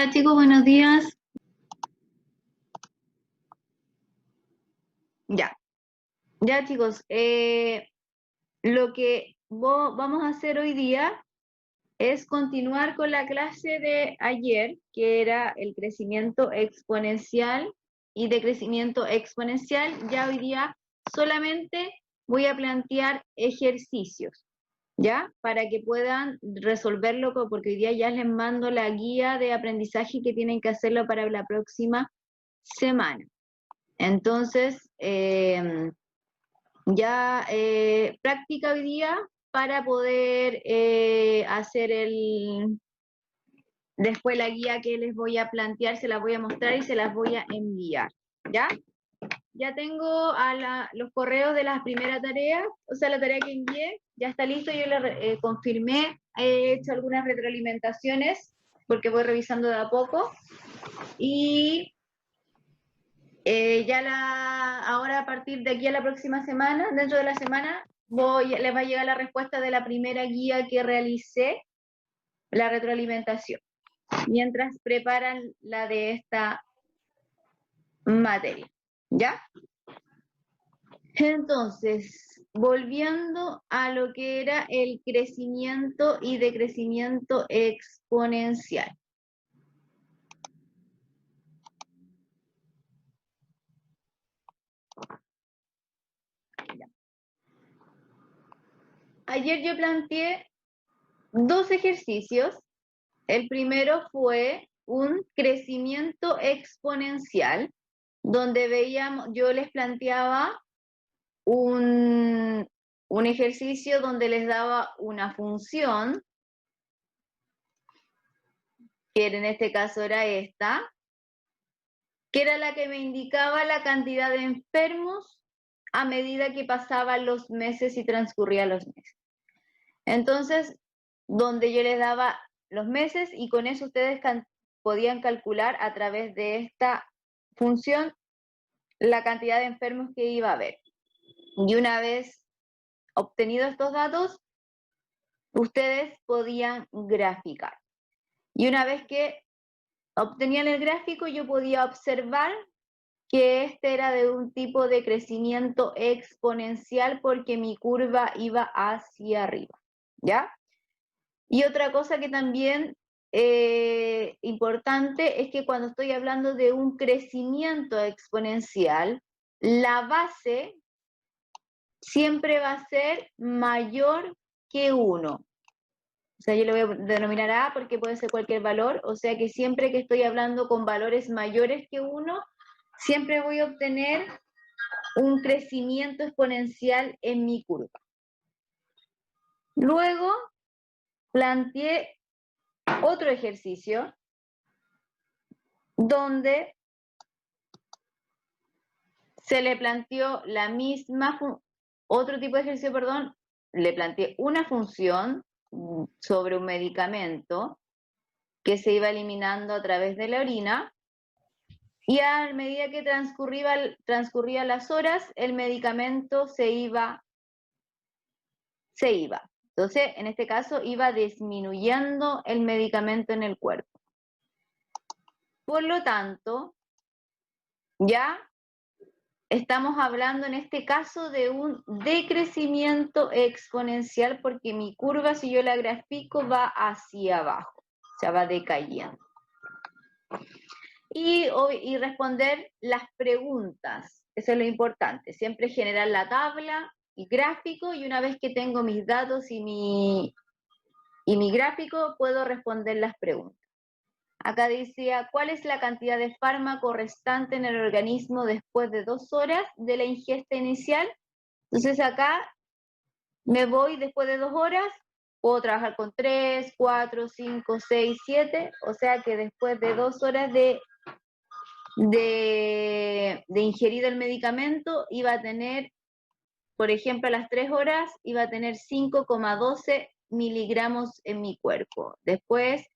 Hola chicos, buenos días. Ya chicos, lo que vamos a hacer hoy día es continuar con la clase de ayer, que era el crecimiento exponencial y de crecimiento exponencial. Ya hoy día solamente voy a plantear ejercicios, ¿ya? Para que puedan resolverlo, porque hoy día ya les mando la guía de aprendizaje que tienen que hacerlo para la próxima semana. Entonces, práctica hoy día para poder hacer después la guía que les voy a plantear, se las voy a mostrar y se las voy a enviar, ¿ya? Ya tengo los correos de las primeras tareas, o sea, la tarea que envié, ya está listo, yo la confirmé, he hecho algunas retroalimentaciones, porque voy revisando de a poco, y ahora a partir de aquí a la próxima semana, dentro de la semana, les va a llegar la respuesta de la primera guía que realicé, la retroalimentación, mientras preparan la de esta materia, ¿ya? Entonces, volviendo a lo que era el crecimiento y decrecimiento exponencial. Ayer yo planteé dos ejercicios. El primero fue un crecimiento exponencial, donde yo les planteaba un ejercicio donde les daba una función, que en este caso era esta, que era la que me indicaba la cantidad de enfermos a medida que pasaban los meses y transcurrían los meses. Entonces, donde yo les daba los meses y con eso ustedes podían calcular a través de esta función la cantidad de enfermos que iba a haber. Y una vez obtenidos estos datos, ustedes podían graficar. Y una vez que obtenían el gráfico, yo podía observar que este era de un tipo de crecimiento exponencial porque mi curva iba hacia arriba, ¿ya? Y otra cosa que también importante es que cuando estoy hablando de un crecimiento exponencial, la base siempre va a ser mayor que 1. O sea, yo lo voy a denominar A porque puede ser cualquier valor, o sea que siempre que estoy hablando con valores mayores que 1, siempre voy a obtener un crecimiento exponencial en mi curva. Luego planteé otro ejercicio donde se le planteó otro tipo de ejercicio, perdón, le planteé una función sobre un medicamento que se iba eliminando a través de la orina, y a medida que transcurrían las horas, el medicamento se iba. Entonces, en este caso, iba disminuyendo el medicamento en el cuerpo. Por lo tanto, ya estamos hablando en este caso de un decrecimiento exponencial porque mi curva, si yo la grafico, va hacia abajo, o sea, va decayendo. Y responder las preguntas, eso es lo importante, siempre generar la tabla y gráfico, y una vez que tengo mis datos y mi gráfico, puedo responder las preguntas. Acá decía, ¿cuál es la cantidad de fármaco restante en el organismo después de 2 horas de la ingesta inicial? Entonces acá me voy después de 2 horas, puedo trabajar con 3, 4, 5, 6, 7, o sea que después de 2 horas de ingerido el medicamento, iba a tener, por ejemplo, a las 3 horas, iba a tener 5,12 miligramos en mi cuerpo. Después,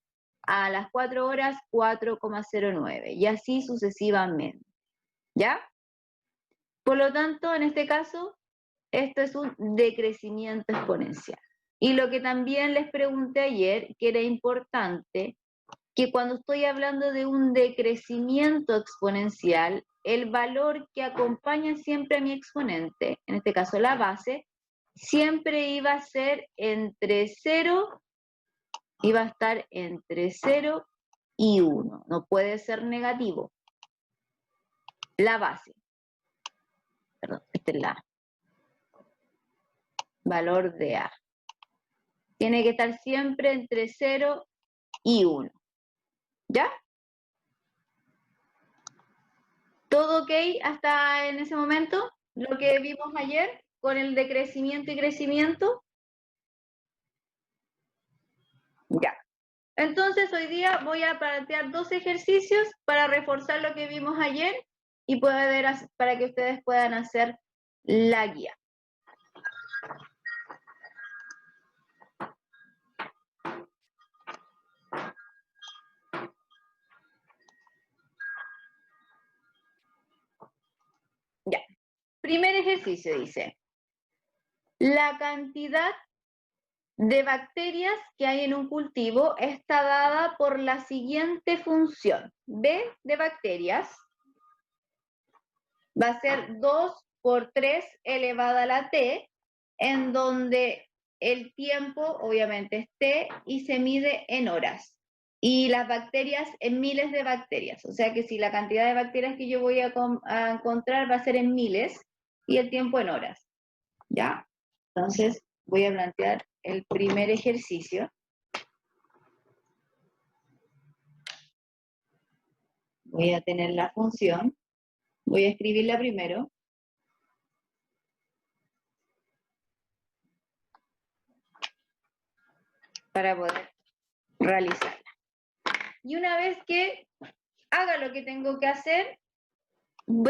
a las 4 horas, 4,09, y así sucesivamente, ¿ya? Por lo tanto, en este caso, esto es un decrecimiento exponencial. Y lo que también les pregunté ayer, que era importante, que cuando estoy hablando de un decrecimiento exponencial, el valor que acompaña siempre a mi exponente, en este caso la base, siempre iba a ser entre 0, iba a estar entre 0 y 1. No puede ser negativo. La base. Perdón, esta es la valor de A. Tiene que estar siempre entre 0 y 1. ¿Ya? ¿Todo ok hasta en ese momento? Lo que vimos ayer con el decrecimiento y crecimiento. Ya. Entonces hoy día voy a plantear 2 ejercicios para reforzar lo que vimos ayer y para que ustedes puedan hacer la guía. Ya. Primer ejercicio dice, la cantidad de bacterias que hay en un cultivo está dada por la siguiente función. B de bacterias va a ser 2 por 3 elevada a la t, en donde el tiempo obviamente es t y se mide en horas. Y las bacterias en miles de bacterias. O sea que si la cantidad de bacterias que yo voy a encontrar va a ser en miles y el tiempo en horas. ¿Ya? Entonces voy a plantear el primer ejercicio. Voy a tener la función. Voy a escribirla primero. Para poder realizarla. Y una vez que haga lo que tengo que hacer,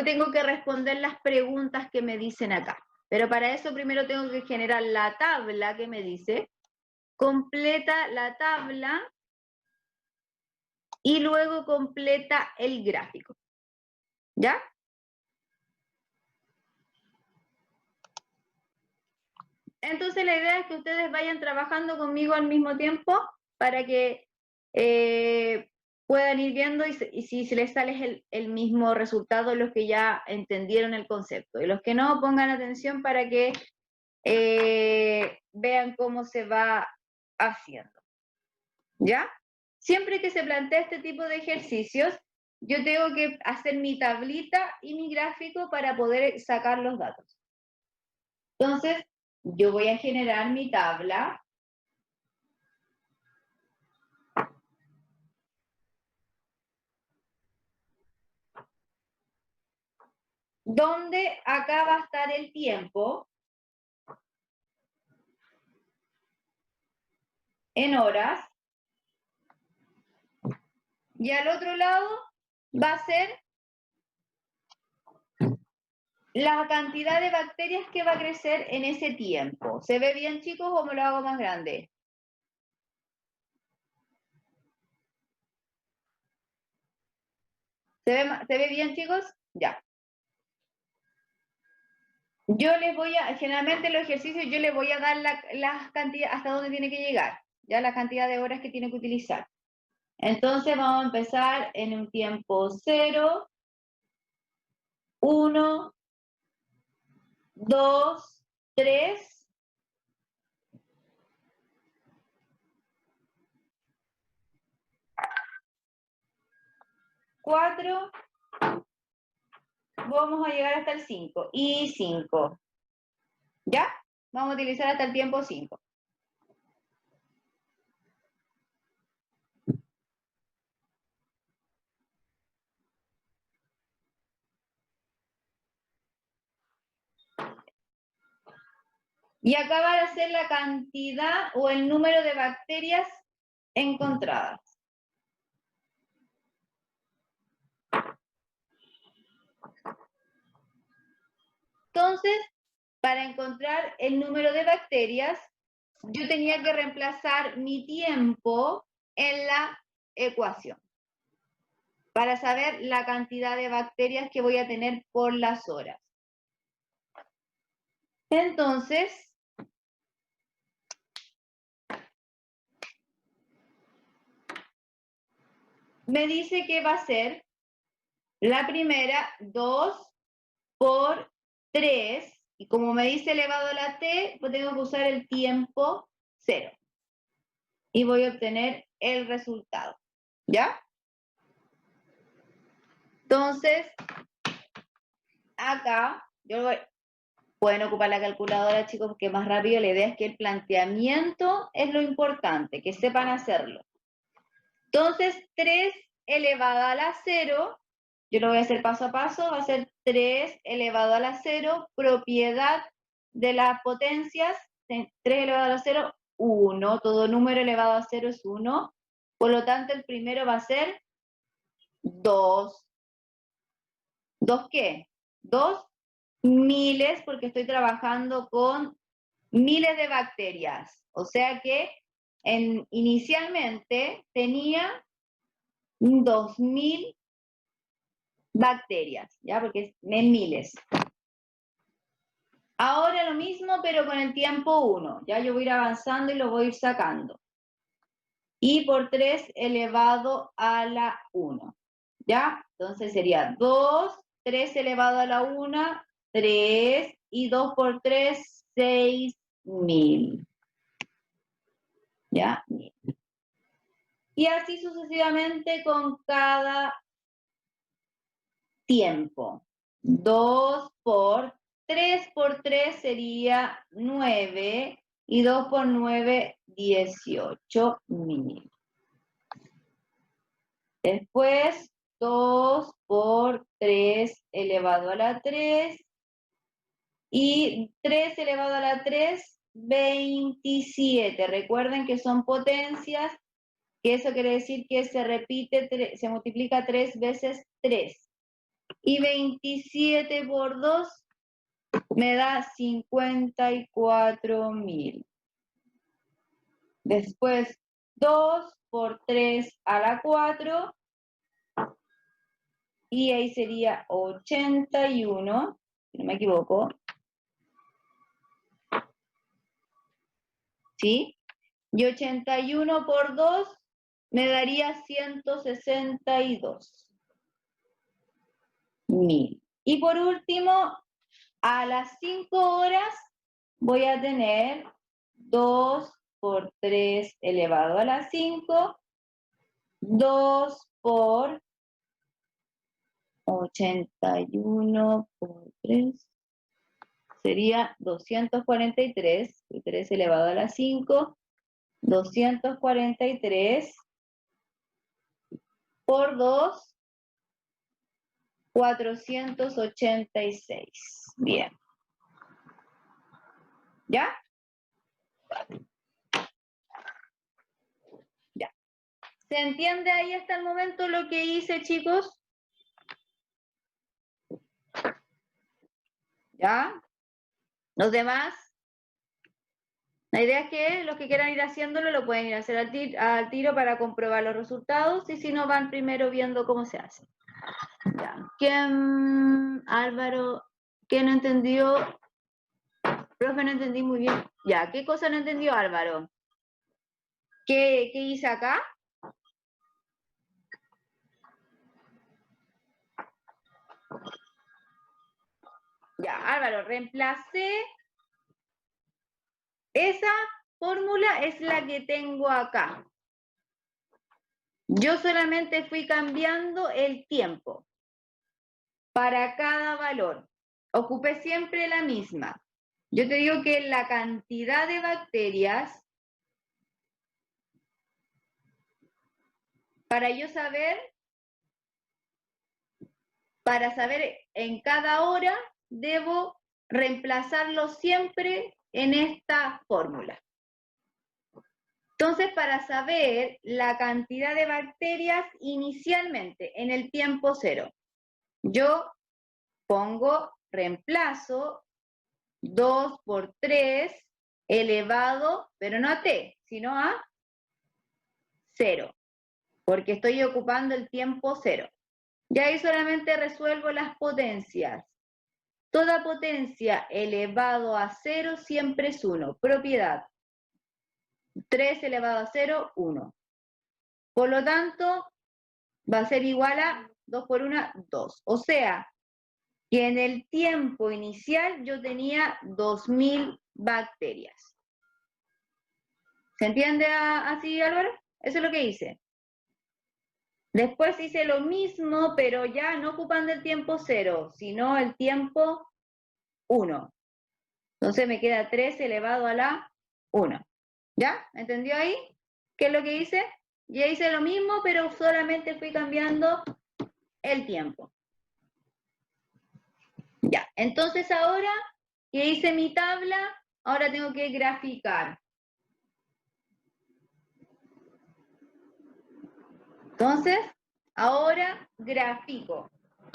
tengo que responder las preguntas que me dicen acá. Pero para eso primero tengo que generar la tabla que me dice, completa la tabla y luego completa el gráfico. ¿Ya? Entonces la idea es que ustedes vayan trabajando conmigo al mismo tiempo para que puedan ir viendo y si se les sale el mismo resultado los que ya entendieron el concepto. Y los que no, pongan atención para que vean cómo se va haciendo. ¿Ya? Siempre que se plantea este tipo de ejercicios, yo tengo que hacer mi tablita y mi gráfico para poder sacar los datos. Entonces, yo voy a generar mi tabla. Donde acá va a estar el tiempo en horas. Y al otro lado va a ser la cantidad de bacterias que va a crecer en ese tiempo. ¿Se ve bien, chicos, o me lo hago más grande? ¿Se ve bien, chicos? Ya. Yo les voy a, generalmente los ejercicios, yo les voy a dar las cantidades, hasta dónde tiene que llegar, ya la cantidad de horas que tiene que utilizar. Entonces vamos a empezar en un tiempo 0, 1, 2, 3, 4, vamos a llegar hasta el 5 y 5. ¿Ya? Vamos a utilizar hasta el tiempo 5. Y acá va a ser la cantidad o el número de bacterias encontradas. Entonces, para encontrar el número de bacterias, yo tenía que reemplazar mi tiempo en la ecuación para saber la cantidad de bacterias que voy a tener por las horas. Entonces, me dice que va a ser la primera 2 por 3, y como me dice elevado a la t, pues tengo que usar el tiempo 0. Y voy a obtener el resultado. ¿Ya? Entonces, acá, pueden ocupar la calculadora, chicos, porque es más rápido. La idea es que el planteamiento es lo importante, que sepan hacerlo. Entonces, 3 elevado a la 0, yo lo voy a hacer paso a paso, va a ser 3 elevado a la 0, propiedad de las potencias, 3 elevado a la 0, 1, todo número elevado a 0 es 1, por lo tanto el primero va a ser 2. ¿2 qué? 2 miles, porque estoy trabajando con miles de bacterias, o sea que inicialmente tenía 2000 bacterias, ¿ya? Porque es en miles. Ahora lo mismo, pero con el tiempo 1, ya yo voy a ir avanzando y lo voy a ir sacando. Y por 3 elevado a la 1, ¿ya? Entonces sería 2, 3 elevado a la 1, 3, y 2 por 3, 6000. ¿Ya? Y así sucesivamente con cada tiempo. 2 por 3 por 3 sería 9, y 2 por 9, 18.000. Después, 2 por 3 elevado a la 3, y 3 elevado a la 3, 27. Recuerden que son potencias, que eso quiere decir que se repite, se multiplica 3 veces 3. Y 27 por 2 me da 54.000. Después, 2 por 3 a la 4, y ahí sería 81, si no me equivoco. ¿Sí? Y 81 por 2 me daría 162.000. Y por último, a las 5 horas voy a tener 2 por 3 elevado a la 5, 2 por 81 por 3, sería 243, 3 elevado a la 5, 243 por 2, 486. Bien. ¿Ya? Ya. ¿Se entiende ahí hasta el momento lo que hice, chicos? ¿Ya? ¿Los demás? La idea es que los que quieran ir haciéndolo lo pueden ir a hacer al tiro para comprobar los resultados, y si no, van primero viendo cómo se hace. Ya. ¿Quién, Álvaro, qué no entendió? Profe, no entendí muy bien. Ya, ¿qué cosa no entendió Álvaro? ¿Qué hice acá? Ya, Álvaro, reemplacé. Esa fórmula es la que tengo acá. Yo solamente fui cambiando el tiempo para cada valor. Ocupé siempre la misma. Yo te digo que la cantidad de bacterias, para saber en cada hora, debo reemplazarlo siempre en esta fórmula. Entonces, para saber la cantidad de bacterias inicialmente en el tiempo 0, yo reemplazo 2 por 3 elevado, pero no a t, sino a 0, porque estoy ocupando el tiempo 0. Y ahí solamente resuelvo las potencias. Toda potencia elevado a 0 siempre es 1. Propiedad. 3 elevado a 0, 1. Por lo tanto, va a ser igual a 2 por 1, 2. O sea, que en el tiempo inicial yo tenía 2000 bacterias. ¿Se entiende así, Álvaro? Eso es lo que hice. Después hice lo mismo, pero ya no ocupando el tiempo 0, sino el tiempo 1. Entonces me queda 3 elevado a la 1. ¿Ya? ¿Entendió ahí? ¿Qué es lo que hice? Ya hice lo mismo, pero solamente fui cambiando el tiempo. Ya, entonces ahora que hice mi tabla, ahora tengo que graficar. Entonces, ahora grafico.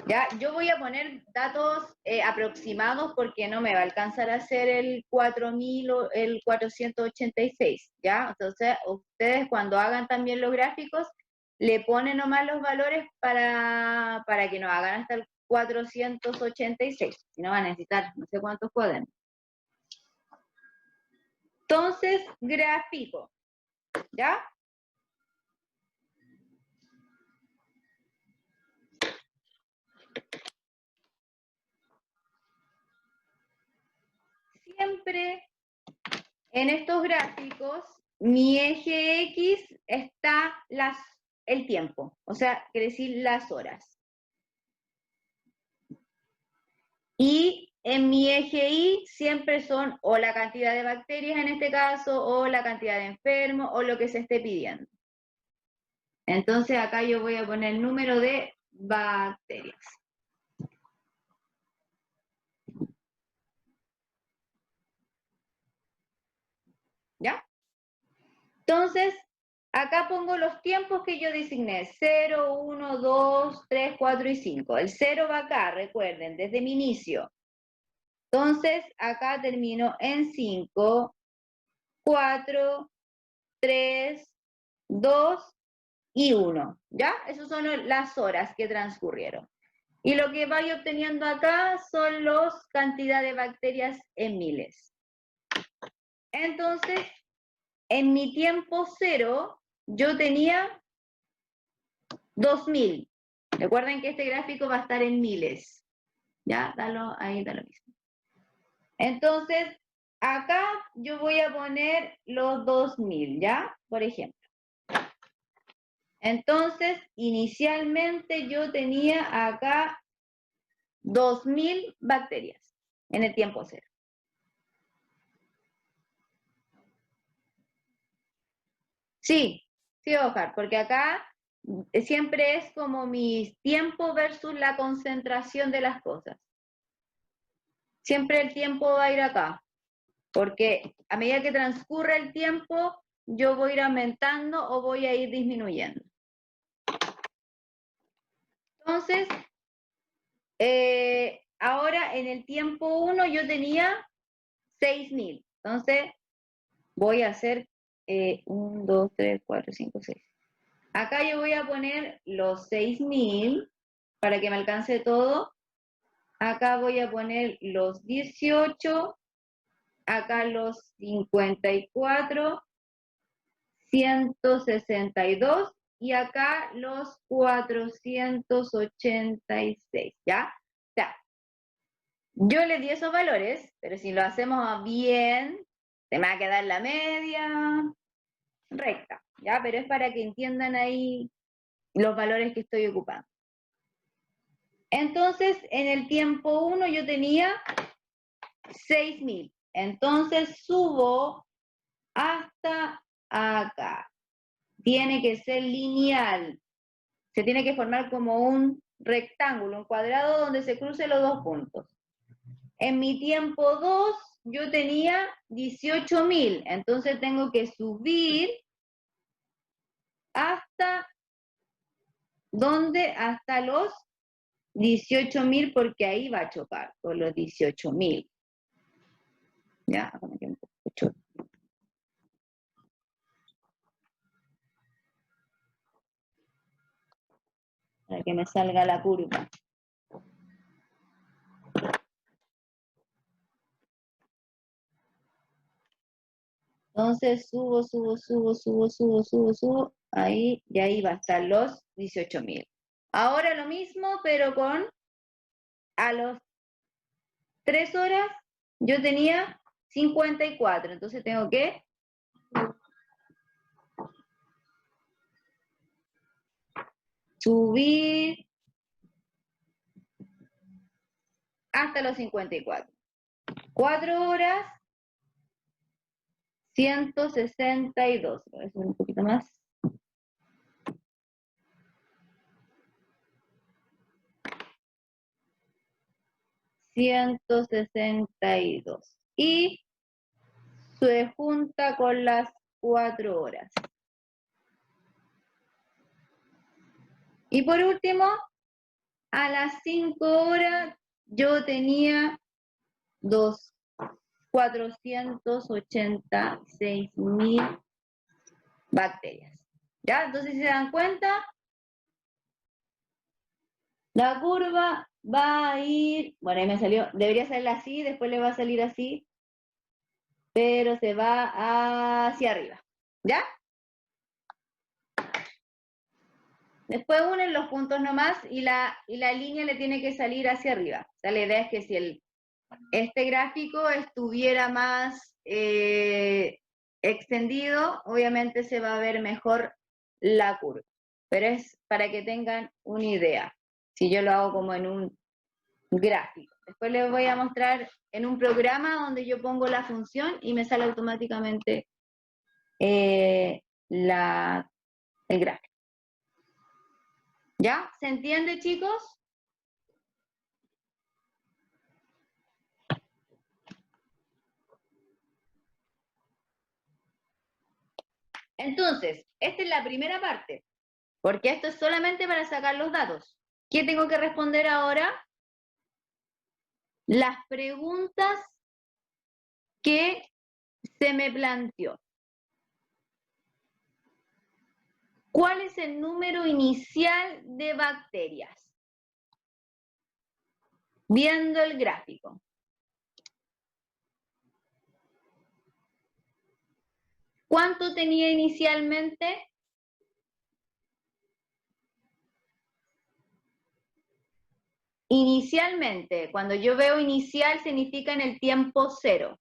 ¿Ya? Yo voy a poner datos aproximados porque no me va a alcanzar a hacer el 4000 o el 486, ¿ya? Entonces, ustedes cuando hagan también los gráficos, le ponen nomás los valores para que no hagan hasta el 486, si no van a necesitar no sé cuántos pueden. Entonces, grafico, ¿ya? Siempre en estos gráficos, mi eje X está el tiempo, o sea, quiere decir las horas. Y en mi eje Y siempre son o la cantidad de bacterias en este caso, o la cantidad de enfermos, o lo que se esté pidiendo. Entonces acá yo voy a poner el número de bacterias. ¿Ya? Entonces, acá pongo los tiempos que yo designé, 0, 1, 2, 3, 4 y 5. El 0 va acá, recuerden, desde mi inicio. Entonces, acá termino en 5, 4, 3, 2 y 1. ¿Ya? Esas son las horas que transcurrieron. Y lo que voy obteniendo acá son las cantidades de bacterias en miles. Entonces, en mi tiempo 0, yo tenía 2000. Recuerden que este gráfico va a estar en miles. ¿Ya? Ahí da lo mismo. Entonces, acá yo voy a poner los 2000, ¿ya? Por ejemplo. Entonces, inicialmente yo tenía acá 2000 bacterias en el tiempo 0. Sí, sí, Ojar, porque acá siempre es como mi tiempo versus la concentración de las cosas. Siempre el tiempo va a ir acá, porque a medida que transcurre el tiempo, yo voy a ir aumentando o voy a ir disminuyendo. Entonces, ahora en el tiempo 1 yo tenía 6000. Entonces, voy a hacer 1, 2, 3, 4, 5, 6. Acá yo voy a poner los 6000 para que me alcance todo. Acá voy a poner los 18, acá los 54, 162 y acá los 486, ¿ya? O sea, yo le di esos valores, pero si lo hacemos bien, se me va a quedar la media recta, ¿ya? Pero es para que entiendan ahí los valores que estoy ocupando. Entonces, en el tiempo 1 yo tenía 6000. Entonces subo hasta acá. Tiene que ser lineal. Se tiene que formar como un rectángulo, un cuadrado donde se crucen los dos puntos. En mi tiempo 2 yo tenía 18.000. Entonces tengo que subir hasta ¿dónde? Hasta los 18.000 porque ahí va a chocar con los 18.000. Ya, para que me salga la curva. Entonces subo, subo, subo, subo, subo, subo, subo. Ahí, y ahí va a estar los 18.000. Ahora lo mismo, pero con a los 3 horas yo tenía 54. Entonces tengo que subir hasta los 54. 4 horas, 162. Voy a subir un poquito más. $162. Y se junta con las 4 horas. Y por último, a las 5 horas yo tenía 486.000 bacterias. ¿Ya? Entonces, si se dan cuenta, la curva va a ir, bueno, ahí me salió, debería salir así, después le va a salir así, pero se va hacia arriba. ¿Ya? Después unen los puntos nomás y la línea le tiene que salir hacia arriba. O sea, la idea es que si este gráfico estuviera más extendido, obviamente se va a ver mejor la curva. Pero es para que tengan una idea. Si yo lo hago como en un gráfico. Después les voy a mostrar en un programa donde yo pongo la función y me sale automáticamente el gráfico. ¿Ya? ¿Se entiende, chicos? Entonces, esta es la primera parte, porque esto es solamente para sacar los datos. ¿Qué tengo que responder ahora? Las preguntas que se me planteó. ¿Cuál es el número inicial de bacterias? Viendo el gráfico. ¿Cuánto tenía inicialmente? Inicialmente, cuando yo veo inicial significa en el tiempo cero.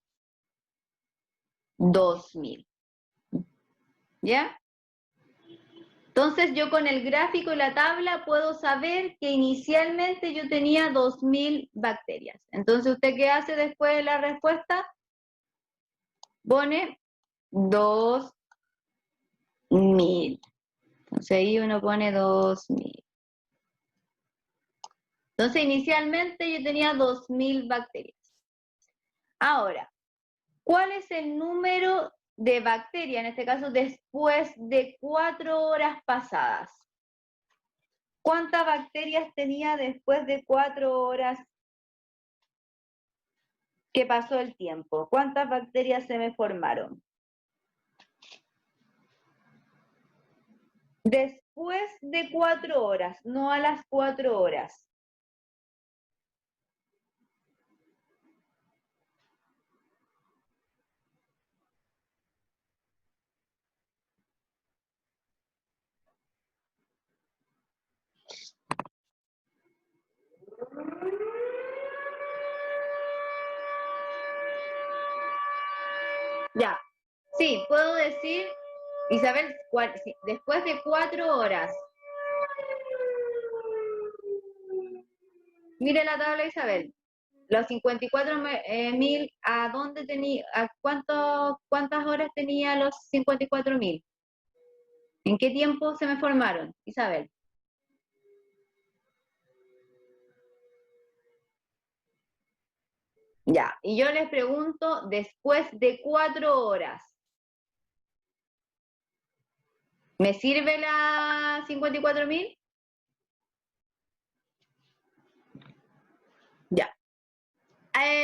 2.000. ¿Ya? Entonces yo con el gráfico y la tabla puedo saber que inicialmente yo tenía 2.000 bacterias. Entonces, ¿usted qué hace después de la respuesta? Pone 2.000. Entonces ahí uno pone 2.000. Entonces inicialmente yo tenía 2.000 bacterias. Ahora, ¿cuál es el número de bacterias, en este caso después de 4 horas pasadas? ¿Cuántas bacterias tenía después de 4 horas que pasó el tiempo? ¿Cuántas bacterias se me formaron? Después de 4 horas, no a las 4 horas. Ya, sí, puedo decir, Isabel, después de 4 horas. Mire la tabla, Isabel. Los 54.000, ¿a dónde tenía, cuántas horas tenía los 54.000? ¿En qué tiempo se me formaron, Isabel? Ya, y yo les pregunto, después de 4 horas, ¿me sirve la 54.000? Ya.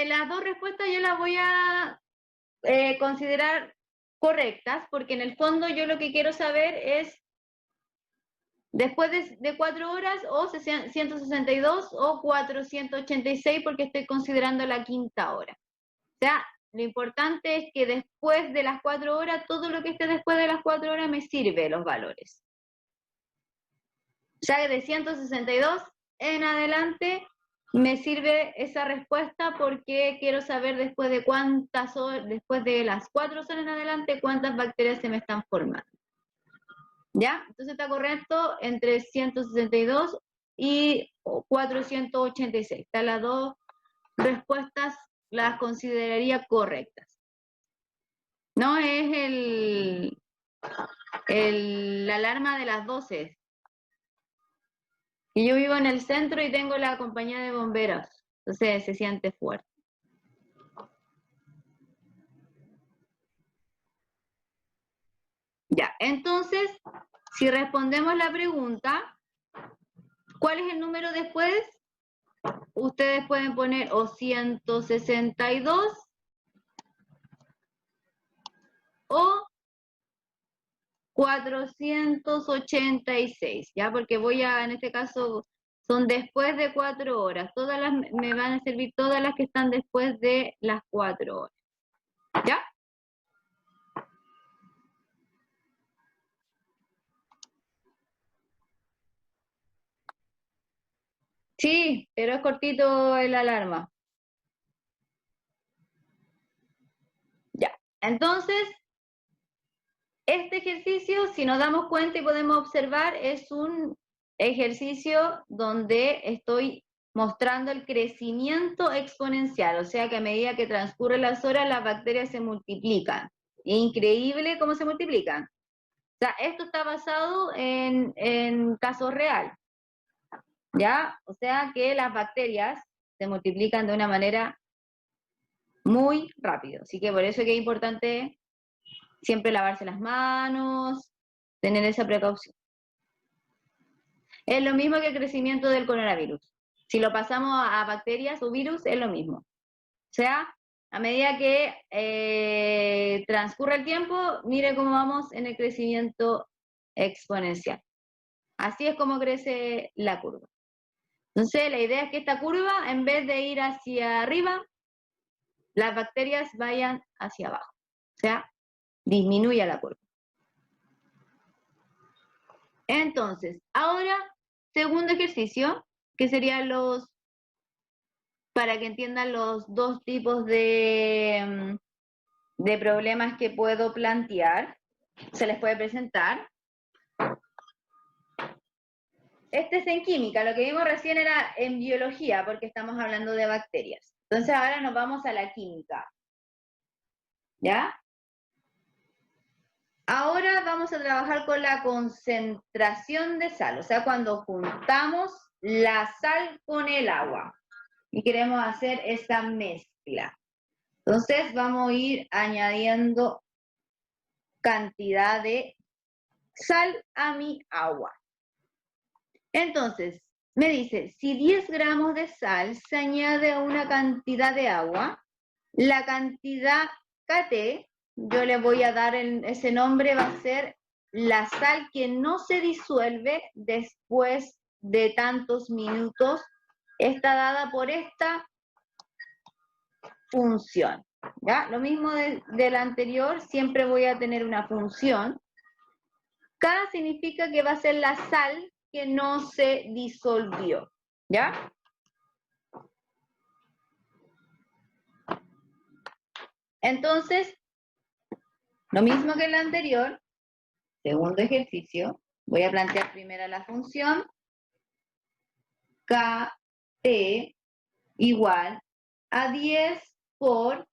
Las dos respuestas yo las voy a considerar correctas, porque en el fondo yo lo que quiero saber es después de 4 horas o 162 o 486, porque estoy considerando la quinta hora. O sea, lo importante es que después de las 4 horas, todo lo que esté después de las 4 horas me sirve los valores. O sea, de 162 en adelante me sirve esa respuesta porque quiero saber después de cuántas horas, después de las 4 horas en adelante, cuántas bacterias se me están formando. ¿Ya? Entonces está correcto entre 162 y 486. Están las dos respuestas, las consideraría correctas. No es la alarma de las 12. Y yo vivo en el centro y tengo la compañía de bomberos. Entonces se siente fuerte. Ya, entonces, si respondemos la pregunta, ¿cuál es el número después? Ustedes pueden poner o 162 o 486, ¿ya? Porque en este caso, son después de 4 horas. Me van a servir todas las que están después de las 4 horas. ¿Ya? Sí, pero es cortito el alarma. Ya, entonces, este ejercicio, si nos damos cuenta y podemos observar, es un ejercicio donde estoy mostrando el crecimiento exponencial, o sea que a medida que transcurren las horas, las bacterias se multiplican. Increíble cómo se multiplican. O sea, esto está basado en casos real, ¿ya? O sea que las bacterias se multiplican de una manera muy rápido. Así que por eso es que es importante siempre lavarse las manos, tener esa precaución. Es lo mismo que el crecimiento del coronavirus. Si lo pasamos a bacterias o virus, es lo mismo. O sea, a medida que transcurre el tiempo, mire cómo vamos en el crecimiento exponencial. Así es como crece la curva. Entonces, la idea es que esta curva, en vez de ir hacia arriba, las bacterias vayan hacia abajo. O sea, disminuya la curva. Entonces, ahora, segundo ejercicio, que serían para que entiendan los dos tipos de problemas que puedo plantear, se les puede presentar. Este es en química, lo que vimos recién era en biología, porque estamos hablando de bacterias. Entonces ahora nos vamos a la química. ¿Ya? Ahora vamos a trabajar con la concentración de sal, o sea, cuando juntamos la sal con el agua y queremos hacer esta mezcla. Entonces vamos a ir añadiendo cantidad de sal a mi agua. Entonces, me dice, si 10 gramos de sal se añade a una cantidad de agua, la cantidad KT, yo le voy a dar ese nombre, va a ser la sal que no se disuelve después de tantos minutos, está dada por esta función. ¿Ya? Lo mismo del anterior, siempre voy a tener una función. K significa que va a ser la sal que no se disolvió. ¿Ya? Entonces, lo mismo que el anterior, segundo ejercicio, voy a plantear primero la función KT igual a 10 por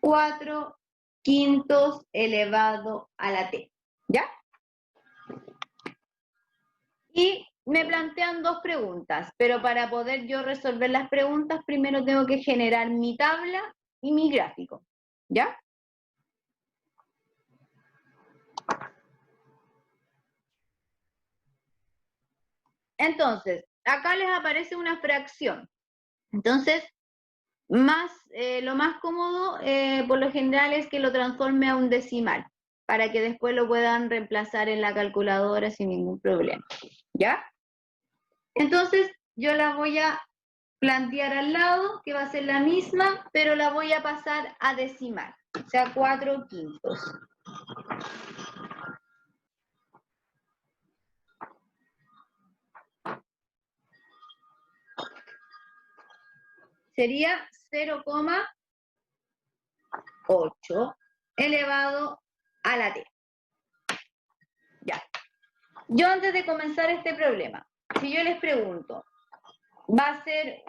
4 quintos elevado a la T. ¿Ya? Y me plantean dos preguntas, pero para poder yo resolver las preguntas, primero tengo que generar mi tabla y mi gráfico. ¿Ya? Entonces, acá les aparece una fracción. Entonces, lo más cómodo, por lo general, es que lo transforme a un decimal, para que después lo puedan reemplazar en la calculadora sin ningún problema. ¿Ya? Entonces, yo la voy a plantear al lado, que va a ser la misma, pero la voy a pasar a decimal, o sea, 4/5. Sería 0,8 elevado a la t. Ya. Yo antes de comenzar este problema, si yo les pregunto, va a ser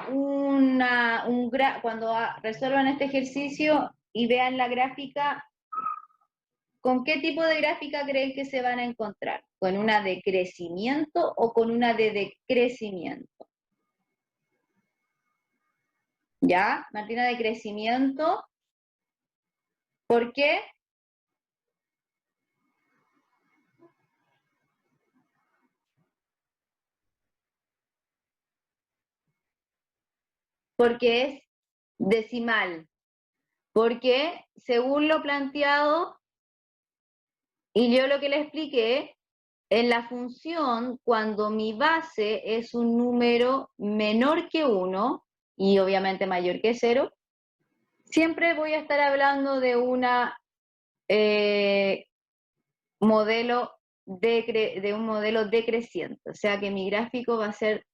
cuando resuelvan este ejercicio y vean la gráfica, ¿con qué tipo de gráfica creen que se van a encontrar? ¿Con una de crecimiento o con una de decrecimiento? ¿Ya? Martina, de crecimiento. ¿Por qué? Porque es decimal. Porque según lo planteado, y yo lo que le expliqué, en la función, cuando mi base es un número menor que 1, y obviamente mayor que 0, siempre voy a estar hablando de una modelo de un modelo decreciente, o sea que mi gráfico va a ser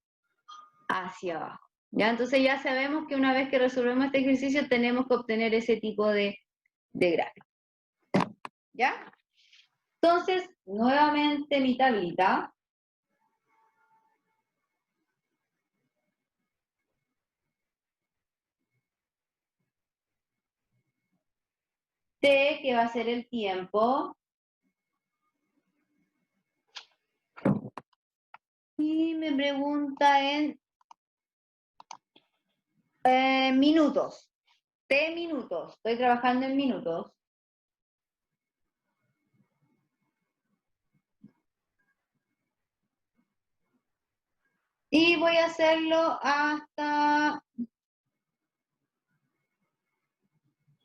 hacia abajo. ¿Ya? Entonces ya sabemos que una vez que resolvemos este ejercicio tenemos que obtener ese tipo de gráfico. ¿Ya? Entonces, nuevamente mi tablita. T, que va a ser el tiempo. Y me pregunta en minutos. T minutos. Estoy trabajando en minutos. Y voy a hacerlo hasta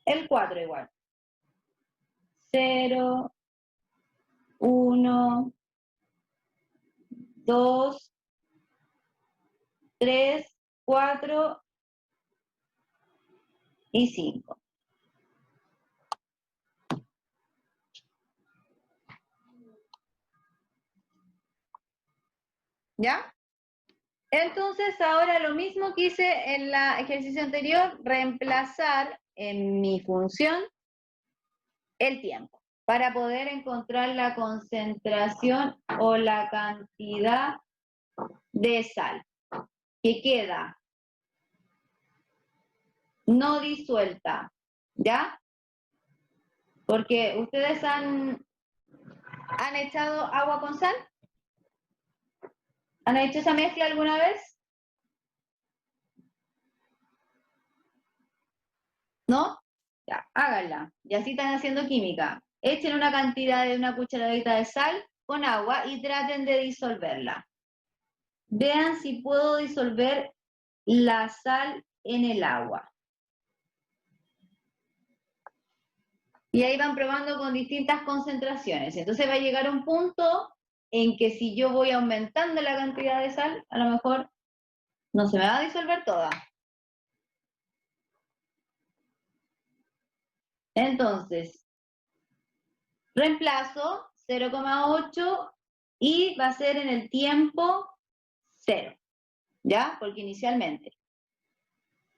el 4 igual. 0, 1, 2, 3, 4 y 5. ¿Ya? Entonces ahora lo mismo que hice en el ejercicio anterior, reemplazar en mi función el tiempo para poder encontrar la concentración o la cantidad de sal que queda no disuelta, ¿ya? Porque ustedes han echado agua con sal. ¿Han hecho esa mezcla alguna vez? ¿No? Ya, háganla. Y así están haciendo química. Echen una cantidad de una cucharadita de sal con agua y traten de disolverla. Vean si puedo disolver la sal en el agua. Y ahí van probando con distintas concentraciones. Entonces va a llegar un punto en que si yo voy aumentando la cantidad de sal, a lo mejor no se me va a disolver toda. Entonces, reemplazo 0,8 y va a ser en el tiempo 0, ¿ya? Porque inicialmente.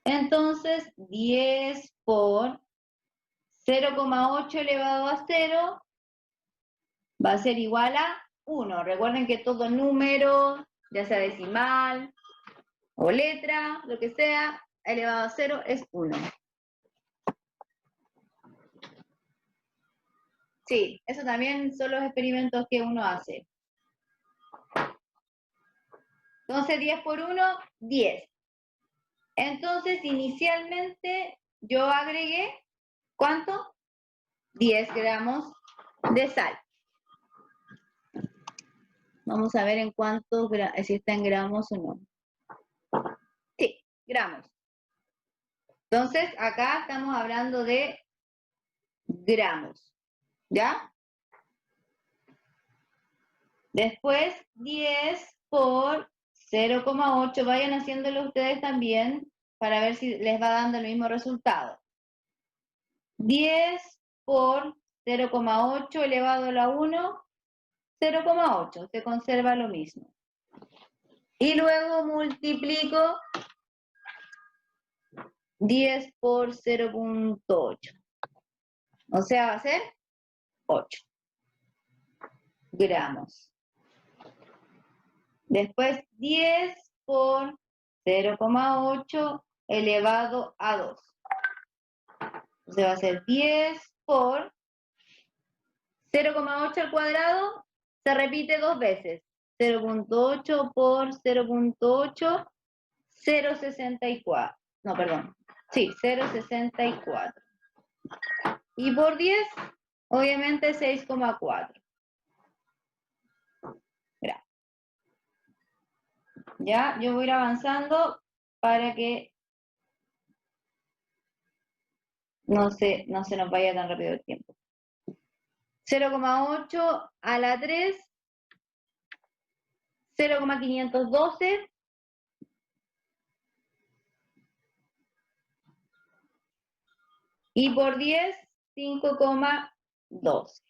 Entonces, 10 por 0,8 elevado a 0 va a ser igual a 1. Recuerden que todo número, ya sea decimal o letra, lo que sea, elevado a 0 es 1. Sí, eso también son los experimentos que uno hace. Entonces 10 por 1, 10. Entonces inicialmente yo agregué, ¿cuánto? 10 gramos de sal. Vamos a ver en cuántos, si está en gramos o no. Sí, gramos. Entonces acá estamos hablando de gramos, ¿ya? Después 10 por 0,8, vayan haciéndolo ustedes también para ver si les va dando el mismo resultado. 10 por 0,8 elevado a la 1, 0,8, se conserva lo mismo. Y luego multiplico 10 por 0,8. O sea, va a ser 8 gramos. Después 10 por 0,8 elevado a 2. Entonces va a ser 10 por 0,8 al cuadrado, se repite 2 veces. 0,8 por 0,8, 0,64. No, perdón. Sí, 0,64. Y por 10, obviamente 6,4. Ya, yo voy a ir avanzando para que no se nos vaya tan rápido el tiempo. 0,8 a la 3, 0,512, y por 10, 5,12.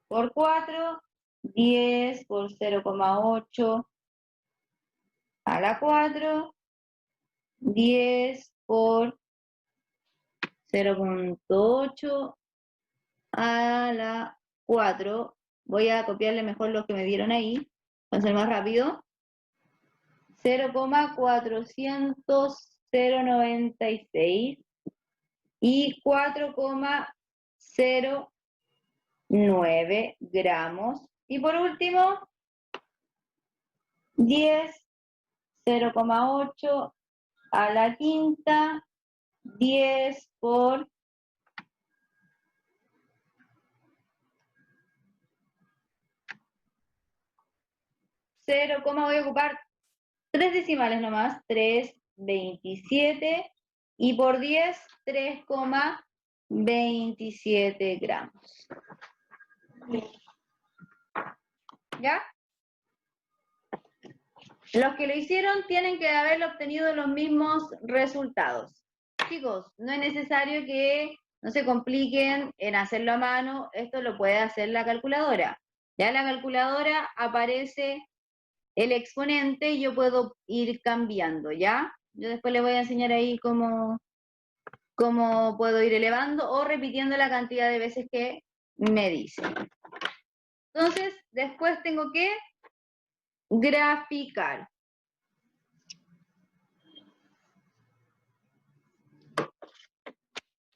Por 4, 10 por 0,8 a la 4, 10 por 0,8 a la 4. Voy a copiarle mejor lo que me dieron ahí, para ser más rápido. 0,400,096 y 4,09 gramos. Y por último, 10, 0,8 a la quinta, 10 por 0, voy a ocupar 3 decimales nomás, 3,27, y por 10, 3,27 gramos. ¿Ya? Los que lo hicieron tienen que haber obtenido los mismos resultados. Chicos, no es necesario que no se compliquen en hacerlo a mano, esto lo puede hacer la calculadora. Ya en la calculadora aparece el exponente y yo puedo ir cambiando, ¿ya? Yo después les voy a enseñar ahí cómo puedo ir elevando o repitiendo la cantidad de veces que me dice. Entonces, después tengo que graficar.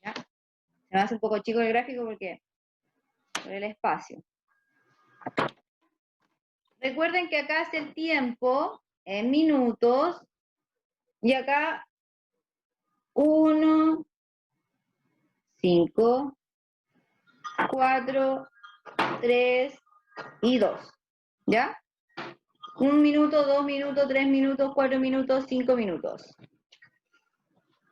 ¿Ya? Se me hace un poco chico el gráfico porque por el espacio. Recuerden que acá es el tiempo en minutos y acá 1, 5, 4, 3 y 2. ¿Ya? 1 minuto, 2 minutos, 3 minutos, 4 minutos, 5 minutos.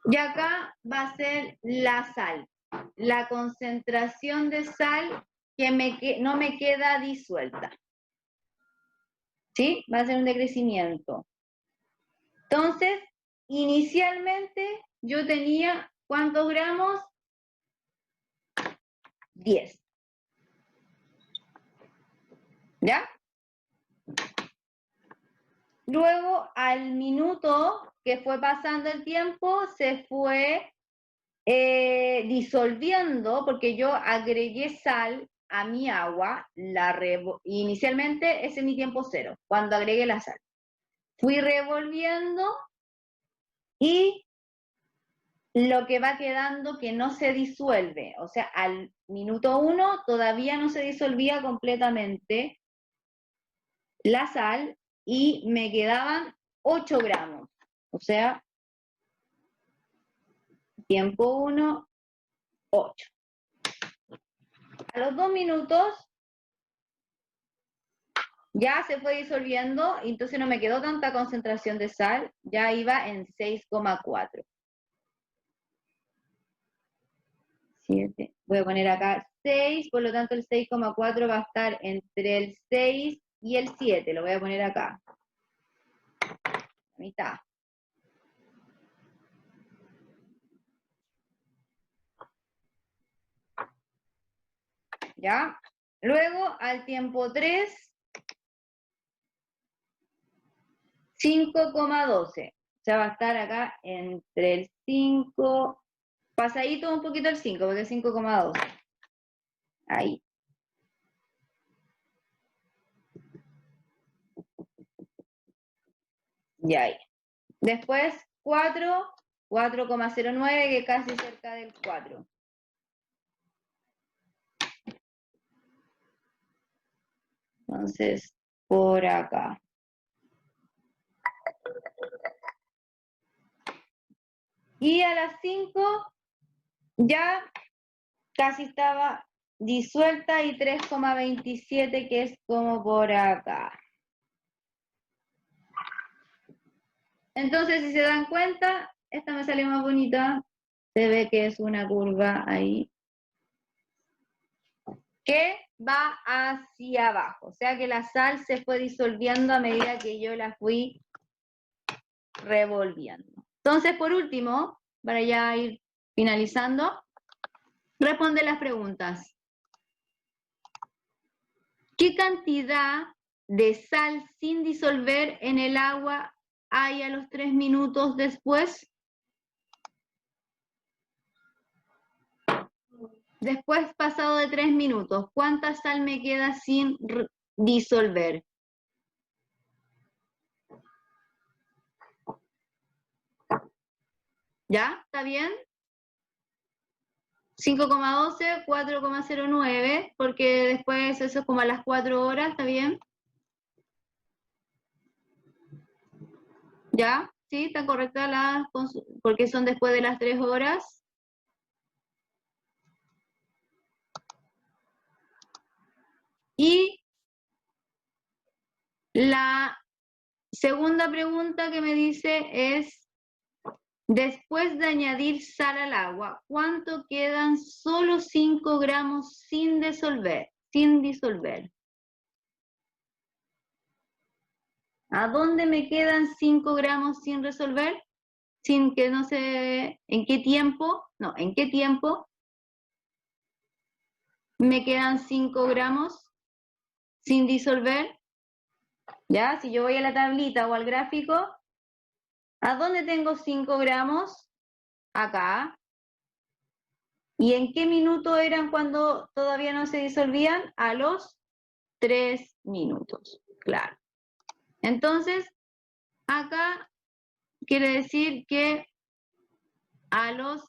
Y acá va a ser la sal, la concentración de sal que no me queda disuelta. ¿Sí? Va a ser un decrecimiento. Entonces, inicialmente yo tenía, ¿cuántos gramos? 10. ¿Ya? Luego, al minuto que fue pasando el tiempo, se fue disolviendo, porque yo agregué sal a mi agua, inicialmente ese es mi tiempo cero, cuando agregué la sal. Fui revolviendo y lo que va quedando que no se disuelve, o sea, al minuto 1 todavía no se disolvía completamente la sal y me quedaban 8 gramos, o sea, tiempo 1, 8. A los 2 minutos ya se fue disolviendo, y entonces no me quedó tanta concentración de sal, ya iba en 6,4. 7. Voy a poner acá 6, por lo tanto el 6,4 va a estar entre el 6 y el 7. Lo voy a poner acá. Mitad. ¿Ya? Luego, al tiempo 3, 5,12. O sea, va a estar acá entre el 5, pasadito un poquito el 5, porque es 5,12. Ahí. Ya ahí. Después, 4, 4,09, que casi cerca del 4. Entonces, por acá. Y a las 5 ya casi estaba disuelta y 3,27, que es como por acá. Entonces, si se dan cuenta, esta me sale más bonita. Se ve que es una curva ahí que va hacia abajo. O sea que la sal se fue disolviendo a medida que yo la fui revolviendo. Entonces, por último, para ya ir finalizando, responde las preguntas. ¿Qué cantidad de sal sin disolver en el agua hay a los 3 minutos después? Después, pasado de 3 minutos, ¿cuánta sal me queda sin disolver? ¿Ya? ¿Está bien? 5,12, 4,09, porque después eso es como a las 4 horas, ¿está bien? ¿Ya? ¿Sí? ¿Está correcta porque son después de las 3 horas? Y la segunda pregunta que me dice es, después de añadir sal al agua, ¿cuánto quedan? Solo 5 gramos sin disolver. ¿A dónde me quedan 5 gramos sin resolver? Sin que no sé en qué tiempo, no, en qué tiempo me quedan 5 gramos sin disolver. Ya, si yo voy a la tablita o al gráfico, ¿a dónde tengo 5 gramos? Acá. ¿Y en qué minuto eran cuando todavía no se disolvían? A los 3 minutos, claro. Entonces, acá quiere decir que a los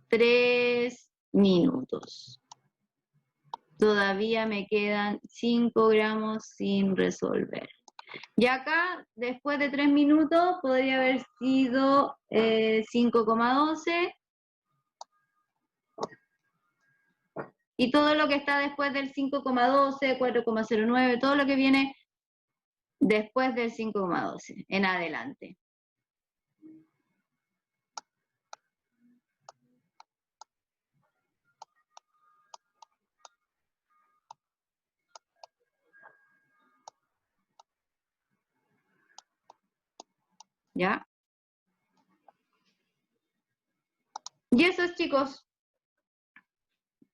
3 minutos. Todavía me quedan 5 gramos sin resolver. Y acá, después de 3 minutos, podría haber sido 5,12. Y todo lo que está después del 5,12, 4,09, todo lo que viene después del 5,12 en adelante. ¿Ya? Y esos, chicos,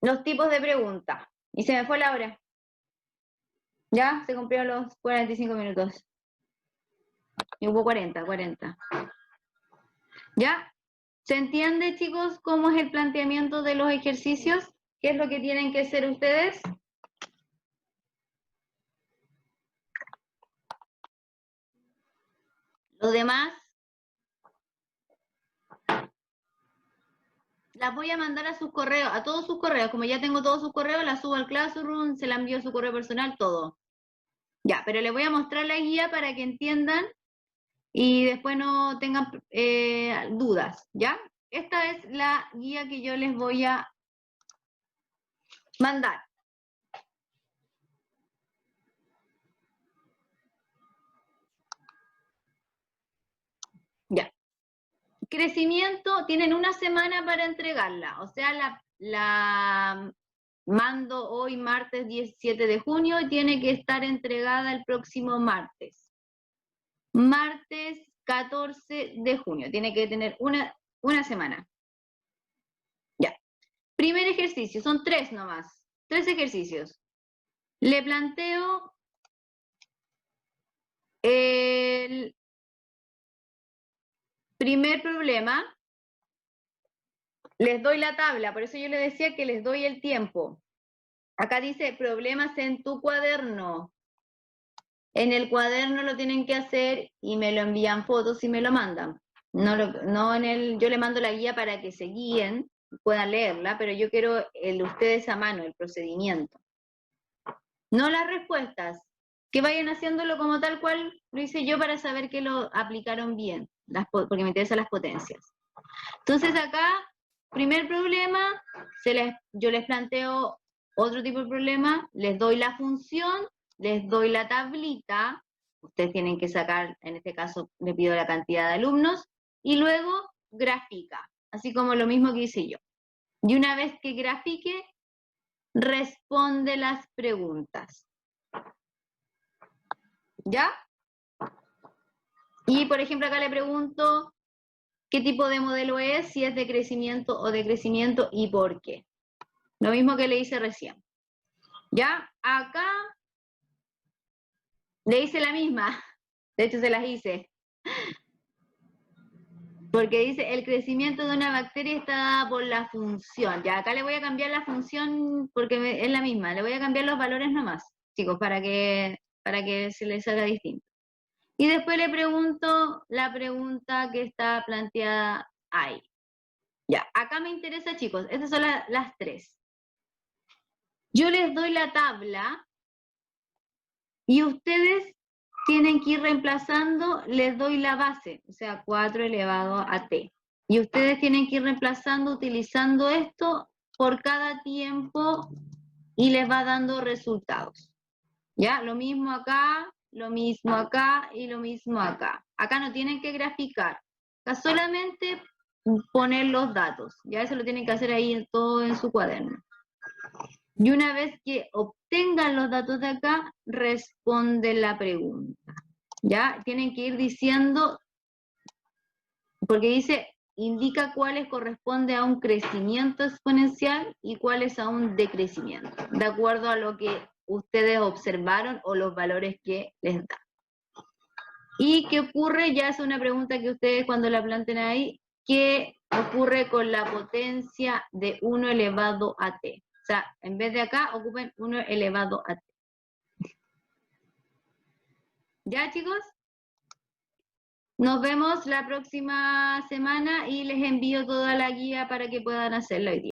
los tipos de preguntas. Y se me fue la hora. Ya, se cumplieron los 45 minutos. Y hubo 40. ¿Ya? ¿Se entiende, chicos, cómo es el planteamiento de los ejercicios? ¿Qué es lo que tienen que hacer ustedes? Los demás, las voy a mandar a sus correos, a todos sus correos. Como ya tengo todos sus correos, las subo al Classroom, se la envío a su correo personal, todo. Ya, pero les voy a mostrar la guía para que entiendan y después no tengan dudas, ¿ya? Esta es la guía que yo les voy a mandar. Ya. Crecimiento, tienen una semana para entregarla, o sea, mando hoy martes 17 de junio y tiene que estar entregada el próximo martes. Martes 14 de junio. Tiene que tener una semana. Ya. Primer ejercicio. Son 3 nomás. 3 ejercicios. Le planteo el primer problema. Les doy la tabla. Por eso yo le decía que les doy el tiempo. Acá dice problemas en tu cuaderno. En el cuaderno lo tienen que hacer y me lo envían fotos y me lo mandan. Yo le mando la guía para que se guíen, puedan leerla, pero yo quiero el de ustedes a mano, el procedimiento. No las respuestas, que vayan haciéndolo como tal cual lo hice yo para saber que lo aplicaron bien, porque me interesan las potencias. Entonces acá, primer problema, yo les planteo otro tipo de problema, les doy la función, les doy la tablita, ustedes tienen que sacar, en este caso le pido la cantidad de alumnos, y luego grafica, así como lo mismo que hice yo. Y una vez que grafique, responde las preguntas. ¿Ya? Y por ejemplo acá le pregunto qué tipo de modelo es, si es de crecimiento o decrecimiento y por qué. Lo mismo que le hice recién. ¿Ya? Acá le hice la misma. De hecho, se las hice. Porque dice, el crecimiento de una bacteria está dada por la función. Ya, acá le voy a cambiar la función porque es la misma. Le voy a cambiar los valores nomás, chicos, para que se les salga distinto. Y después le pregunto la pregunta que está planteada ahí. Ya, acá me interesa, chicos, estas son las 3. Yo les doy la tabla y ustedes tienen que ir reemplazando, les doy la base, o sea, 4 elevado a t. Y ustedes tienen que ir reemplazando, utilizando esto por cada tiempo y les va dando resultados. ¿Ya? Lo mismo acá, lo mismo acá y lo mismo acá. Acá no tienen que graficar, acá solamente poner los datos. Ya eso lo tienen que hacer ahí todo en su cuaderno. Y una vez que obtengan los datos de acá, responden la pregunta. ¿Ya? Tienen que ir diciendo, porque dice, indica cuáles corresponde a un crecimiento exponencial y cuáles a un decrecimiento, de acuerdo a lo que ustedes observaron o los valores que les da. ¿Y qué ocurre? Ya es una pregunta que ustedes cuando la planten ahí, ¿qué ocurre con la potencia de 1 elevado a t? O sea, en vez de acá, ocupen 1 elevado a t. ¿Ya, chicos? Nos vemos la próxima semana y les envío toda la guía para que puedan hacerlo hoy día.